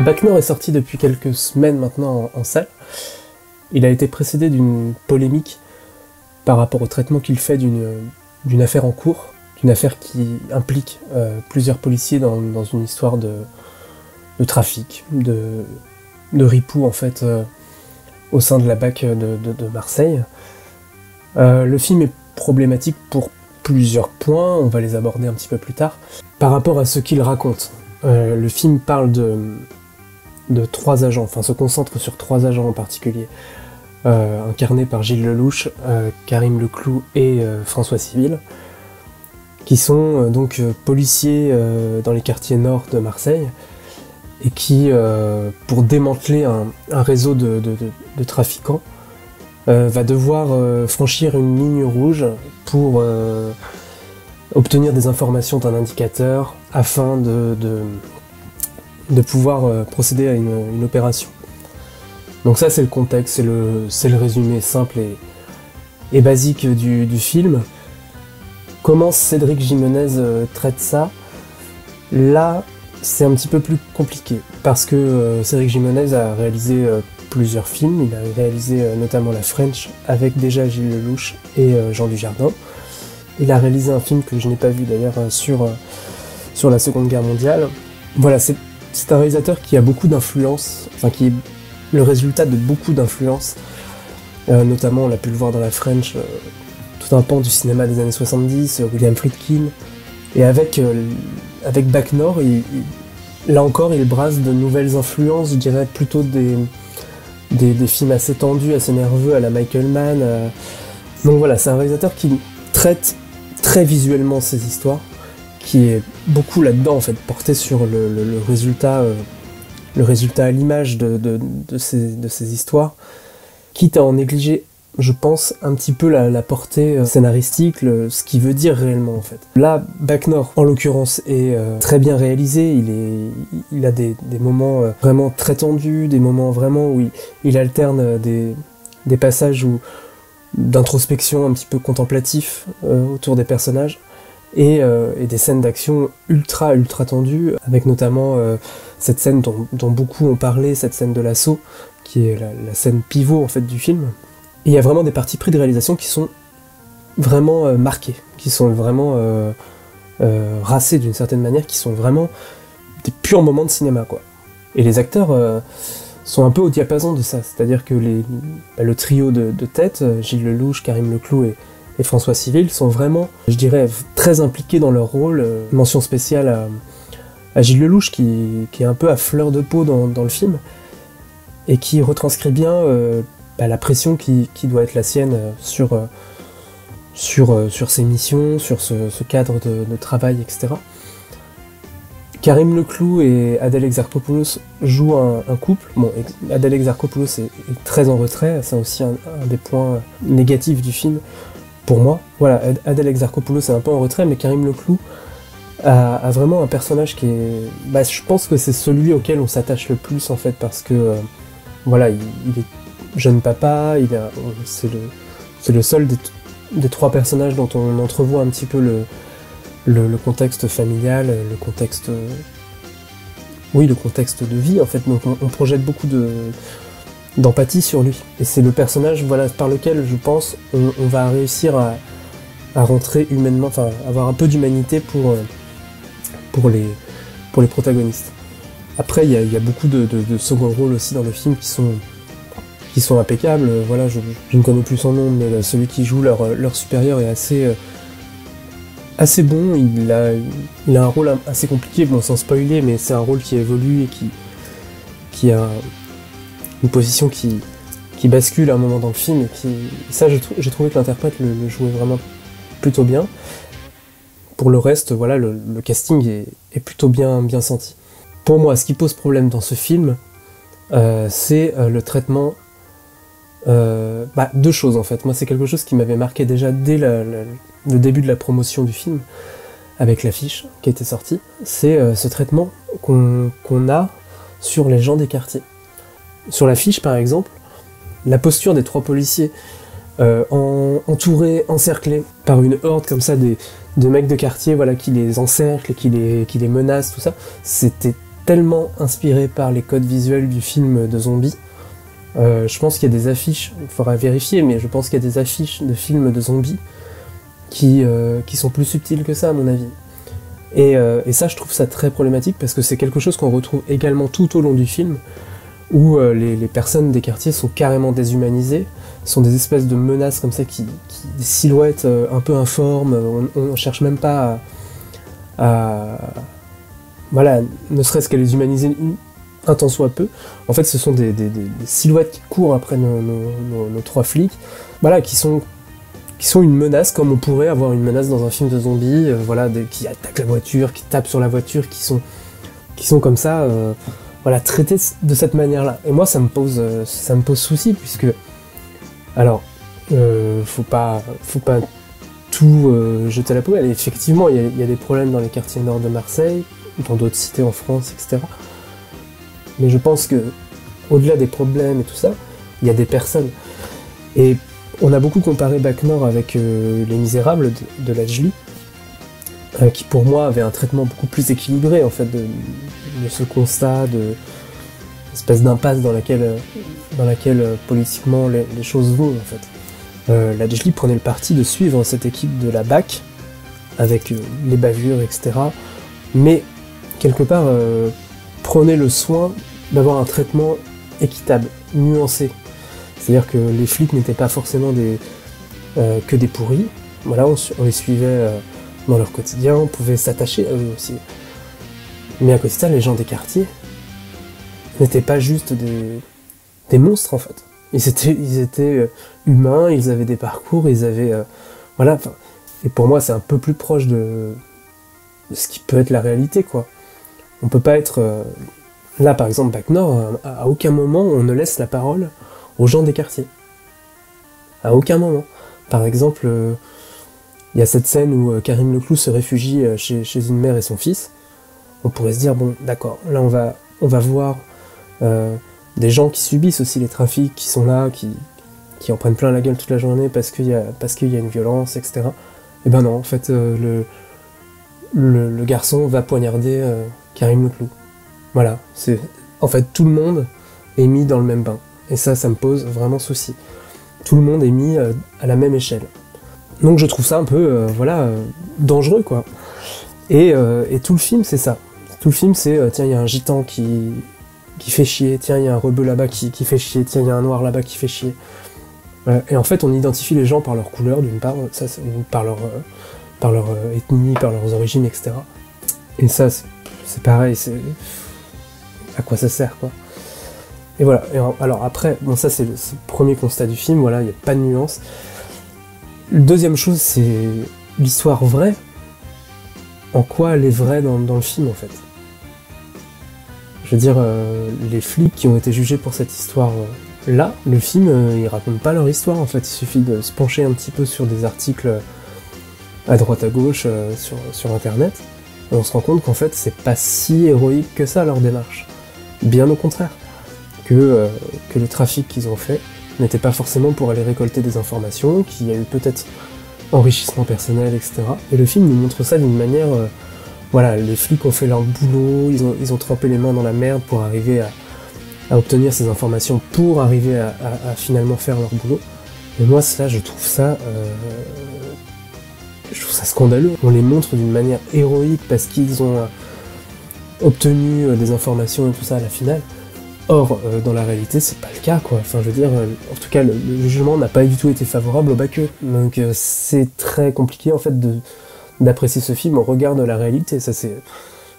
Bac Nord est sorti depuis quelques semaines maintenant en salle. Il a été précédé d'une polémique par rapport au traitement qu'il fait d'une affaire en cours, d'une affaire qui implique plusieurs policiers dans une histoire de trafic, de ripoux en fait au sein de la BAC de Marseille. Le film est problématique pour plusieurs points, on va les aborder un petit peu plus tard. Par rapport à ce qu'il raconte, le film parle de trois agents, enfin se concentre sur trois agents en particulier, incarnés par Gilles Lellouche, Karim Leclou et François Civil, qui sont donc policiers dans les quartiers nord de Marseille, et qui, pour démanteler un réseau de trafiquants, va devoir franchir une ligne rouge pour obtenir des informations d'un indicateur afin de pouvoir procéder à une opération. Donc ça c'est le contexte, c'est le résumé simple et basique du film. Comment Cédric Jimenez traite ça? Là, c'est un petit peu plus compliqué, parce que Cédric Jimenez a réalisé plusieurs films. Il a réalisé notamment La French avec déjà Gilles Lellouche et Jean Dujardin. Il a réalisé un film que je n'ai pas vu d'ailleurs sur la Seconde Guerre mondiale. Voilà, c'est un réalisateur qui a beaucoup d'influence, enfin qui est le résultat de beaucoup d'influence. Notamment, on l'a pu le voir dans La French, tout un pan du cinéma des années 70, William Friedkin. Et avec Bac Nord, là encore, il brasse de nouvelles influences, je dirais plutôt des films assez tendus, assez nerveux à la Michael Mann. Donc voilà, c'est un réalisateur qui traite très visuellement ses histoires, qui est beaucoup là-dedans en fait, porté sur le résultat à l'image de ces histoires, quitte à en négliger, je pense, un petit peu la portée scénaristique, ce qu'il veut dire réellement en fait. Là, Bac Nord, en l'occurrence, est très bien réalisé, il a des moments vraiment très tendus, des moments vraiment où il alterne des passages d'introspection un petit peu contemplatif autour des personnages, et des scènes d'action ultra tendues, avec notamment cette scène dont beaucoup ont parlé, cette scène de l'assaut, qui est la scène pivot en fait du film. Et il y a vraiment des parties pris de réalisation qui sont vraiment marquées, qui sont vraiment racées d'une certaine manière, qui sont vraiment des purs moments de cinéma, quoi. Et les acteurs sont un peu au diapason de ça, c'est-à-dire que le trio de tête, Gilles Lellouche, Karim Leclou et François Civil, sont vraiment, je dirais, très impliqués dans leur rôle. Mention spéciale à Gilles Lellouche, qui est un peu à fleur de peau dans le film, et qui retranscrit bien la pression qui doit être la sienne sur ses missions, sur ce cadre de travail, etc. Karim Leclou et Adèle Exarchopoulos jouent un couple. Bon, Adèle Exarchopoulos est très en retrait, c'est aussi un des points négatifs du film pour moi. Voilà, Adèle Exarchopoulos est un peu en retrait, mais Karim Leclou a vraiment un personnage qui est... je pense que c'est celui auquel on s'attache le plus en fait, parce que voilà, il est jeune papa, c'est le seul des trois personnages dont on entrevoit un petit peu le contexte familial, le contexte de vie en fait. Donc on projette beaucoup d'empathie sur lui. Et c'est le personnage, voilà, par lequel je pense on va réussir à rentrer humainement, enfin avoir un peu d'humanité pour les protagonistes. Après il y a beaucoup de second rôles aussi dans le film qui sont impeccables. Voilà, je ne connais plus son nom, mais celui qui joue leur supérieur est assez bon. Il a un rôle assez compliqué, bon, sans spoiler, mais c'est un rôle qui évolue et qui a une position qui bascule à un moment dans le film, et ça j'ai trouvé que l'interprète le jouait vraiment plutôt bien. Pour le reste, voilà, le casting est plutôt bien senti. Pour moi, ce qui pose problème dans ce film, c'est le traitement. Deux choses en fait. Moi, c'est quelque chose qui m'avait marqué déjà dès le début de la promotion du film, avec l'affiche qui était sortie. C'est ce traitement qu'on a sur les gens des quartiers. Sur l'affiche, par exemple, la posture des trois policiers entourés, encerclés par une horde comme ça de mecs de quartier, voilà, qui les encerclent et qui les menacent, tout ça, c'était tellement inspiré par les codes visuels du film de zombies. Je pense qu'il y a des affiches, il faudra vérifier, mais je pense qu'il y a des affiches de films de zombies qui sont plus subtiles que ça, à mon avis. Et ça, je trouve ça très problématique, parce que c'est quelque chose qu'on retrouve également tout au long du film, où les personnes des quartiers sont carrément déshumanisées, sont des espèces de menaces comme ça, des silhouettes un peu informes, on cherche même pas voilà, ne serait-ce qu'à les humaniser un tant soit peu. En fait, ce sont des silhouettes qui courent après nos trois flics, voilà, qui sont une menace, comme on pourrait avoir une menace dans un film de zombies, voilà, qui attaquent la voiture, qui tapent sur la voiture, qui sont comme ça, voilà, traités de cette manière-là. Et moi, ça me pose souci, puisque, alors, faut pas tout jeter à la poubelle. Et effectivement, il y a des problèmes dans les quartiers nord de Marseille, dans d'autres cités en France, etc. Mais je pense que, au-delà des problèmes et tout ça, il y a des personnes. Et on a beaucoup comparé Bac Nord avec Les Misérables de Lajli, qui pour moi avait un traitement beaucoup plus équilibré en fait de ce constat de espèce d'impasse dans laquelle politiquement les choses vont en fait. Lajli prenait le parti de suivre cette équipe de la BAC avec les bavures, etc. Mais quelque part prenait le soin d'avoir un traitement équitable, nuancé. C'est-à-dire que les flics n'étaient pas forcément que des pourris. Voilà, on les suivait dans leur quotidien, on pouvait s'attacher à eux aussi. Mais à côté de ça, les gens des quartiers n'étaient pas juste des monstres en fait. Ils étaient humains, ils avaient des parcours, ils avaient... voilà, et pour moi, c'est un peu plus proche de ce qui peut être la réalité, quoi. On peut pas être... là, par exemple, Bac Nord, à aucun moment on ne laisse la parole aux gens des quartiers. À aucun moment. Par exemple, il y a cette scène où Karim Leclou se réfugie chez une mère et son fils. On pourrait se dire, bon, d'accord, là on va voir des gens qui subissent aussi les trafics, qui sont là, qui en prennent plein la gueule toute la journée parce qu'il y a une violence, etc. Et ben non, en fait, le garçon va poignarder Karim Leclou. Voilà, en fait, tout le monde est mis dans le même bain. Et ça me pose vraiment souci. Tout le monde est mis à la même échelle. Donc je trouve ça un peu, dangereux, quoi. Et tout le film, c'est ça. Tout le film, c'est, tiens, il y a un gitan qui fait chier, tiens, il y a un rebeu là-bas qui fait chier, tiens, il y a un noir là-bas qui fait chier. Et en fait, on identifie les gens par leur couleur, d'une part, ça, par leur ethnie, par leurs origines, etc. Et ça, c'est pareil, c'est... à quoi ça sert, quoi. Et voilà, alors après, bon ça c'est le premier constat du film, voilà, il n'y a pas de nuance. Deuxième chose, c'est l'histoire vraie. En quoi elle est vraie dans le film, en fait. Je veux dire, les flics qui ont été jugés pour cette histoire-là, le film, ils racontent pas leur histoire, en fait. Il suffit de se pencher un petit peu sur des articles à droite à gauche sur Internet, et on se rend compte qu'en fait, c'est pas si héroïque que ça, leur démarche. Bien au contraire. Que le trafic qu'ils ont fait n'était pas forcément pour aller récolter des informations, qu'il y a eu peut-être enrichissement personnel, etc. Et le film nous montre ça d'une manière... voilà, les flics ont fait leur boulot, ils ont trempé les mains dans la merde pour arriver à obtenir ces informations, pour arriver à finalement faire leur boulot. Et moi, ça, je trouve ça scandaleux. On les montre d'une manière héroïque parce qu'ils ont obtenu des informations et tout ça à la finale. Or, dans la réalité, c'est pas le cas, quoi. Enfin, je veux dire, en tout cas, le jugement n'a pas du tout été favorable au Baqueux. Donc, c'est très compliqué, en fait, d'apprécier ce film au regard de la réalité. Ça, c'est...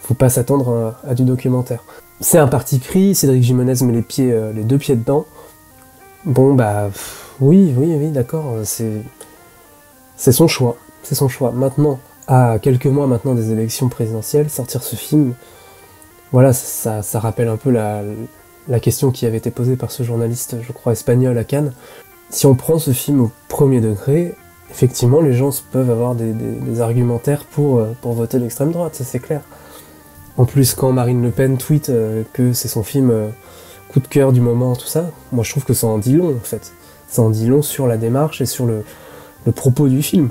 Faut pas s'attendre à du documentaire. C'est un parti pris, Cédric Gimenez met les deux pieds dedans. Bon, bah, oui, d'accord, c'est son choix. C'est son choix. Maintenant, à quelques mois maintenant des élections présidentielles, sortir ce film, voilà, ça rappelle un peu la question qui avait été posée par ce journaliste, je crois, espagnol à Cannes. Si on prend ce film au premier degré, effectivement, les gens peuvent avoir des argumentaires pour voter l'extrême droite, ça c'est clair. En plus, quand Marine Le Pen tweet que c'est son film coup de cœur du moment, tout ça, moi je trouve que ça en dit long, en fait. Ça en dit long sur la démarche et sur le propos du film.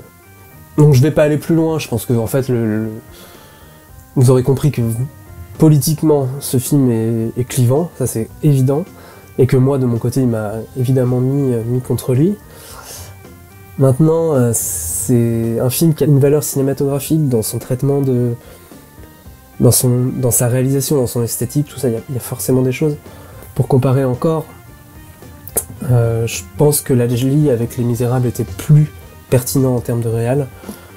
Donc je vais pas aller plus loin, je pense que, en fait, vous aurez compris que politiquement, ce film est clivant, ça c'est évident, et que moi, de mon côté, il m'a évidemment mis contre lui. Maintenant, c'est un film qui a une valeur cinématographique dans son traitement dans sa réalisation, dans son esthétique, tout ça, il y a forcément des choses. Pour comparer encore, je pense que La Jolie avec Les Misérables était plus pertinent en termes de réal.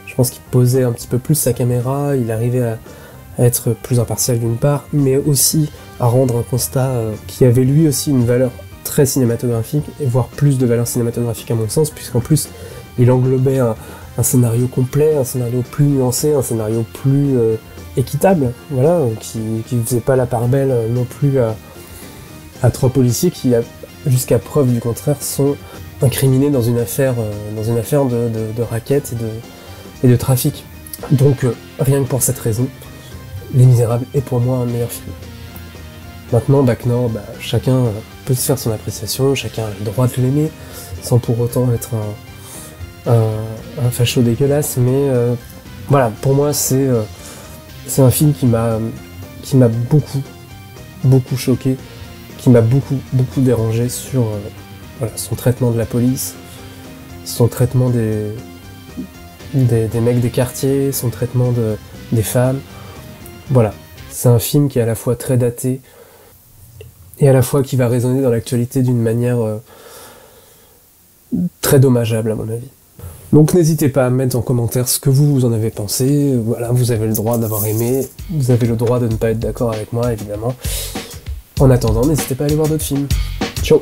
Je pense qu'il posait un petit peu plus sa caméra, il arrivait à être plus impartial d'une part, mais aussi à rendre un constat qui avait lui aussi une valeur très cinématographique, et voire plus de valeur cinématographique à mon sens, puisqu'en plus il englobait un scénario complet, un scénario plus nuancé, un scénario plus équitable, voilà, qui faisait pas la part belle non plus à trois policiers qui, jusqu'à preuve du contraire, sont incriminés dans une affaire de racket et de trafic. Donc rien que pour cette raison, Les Misérables est pour moi un meilleur film. Maintenant, Bac Nord, chacun peut se faire son appréciation, chacun a le droit de l'aimer, sans pour autant être un facho dégueulasse, mais voilà, pour moi c'est un film qui m'a beaucoup choqué, qui m'a beaucoup dérangé sur voilà, son traitement de la police, son traitement des mecs des quartiers, son traitement des femmes. Voilà, c'est un film qui est à la fois très daté et à la fois qui va résonner dans l'actualité d'une manière très dommageable à mon avis. Donc n'hésitez pas à mettre en commentaire ce que vous en avez pensé. Voilà, vous avez le droit d'avoir aimé, vous avez le droit de ne pas être d'accord avec moi évidemment. En attendant, n'hésitez pas à aller voir d'autres films. Ciao.